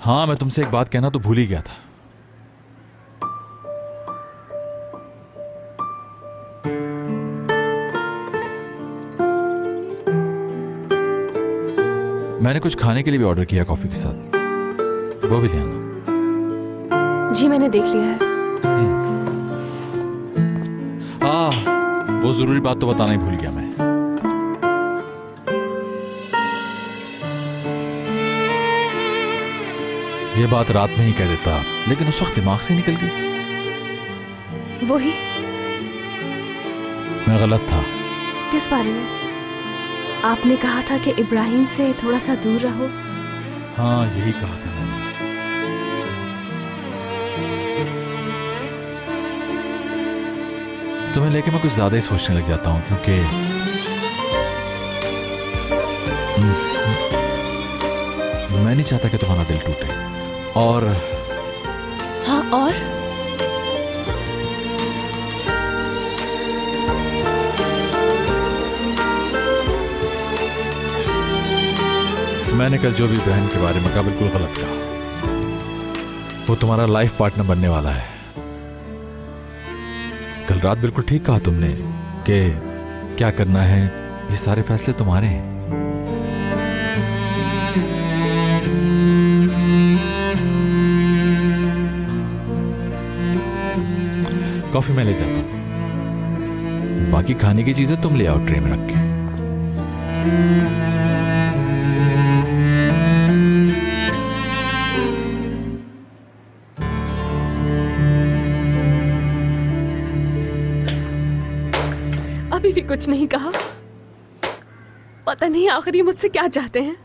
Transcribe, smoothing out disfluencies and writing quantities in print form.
हाँ, मैं तुमसे एक बात कहना तो भूल ही गया था। मैंने कुछ खाने के लिए भी ऑर्डर किया कॉफी के साथ, वो भी ले आना। जी मैंने देख लिया है। वो जरूरी बात तो बताना ही भूल गया मैं। ये बात रात में ही कह देता, लेकिन उस वक्त दिमाग से निकल गई। वही। मैं गलत था। किस बारे में? आपने कहा था कि इब्राहिम से थोड़ा सा दूर रहो। हाँ, यही कहा था मैंने। तुम्हें लेके मैं कुछ ज्यादा ही सोचने लग जाता हूं, क्योंकि मैं नहीं चाहता कि तुम्हारा दिल टूटे। और हाँ, और मैंने कल जो भी बहन के बारे में कहा बिल्कुल गलत कहा। वो तुम्हारा लाइफ पार्टनर बनने वाला है। कल रात बिल्कुल ठीक कहा तुमने कि क्या करना है, ये सारे फैसले तुम्हारे हैं। कॉफी मैं ले जाता हूं, बाकी खाने की चीजें तुम ले आओ ट्रे में रख के। अभी भी कुछ नहीं कहा। पता नहीं आखिर ये मुझसे क्या चाहते हैं।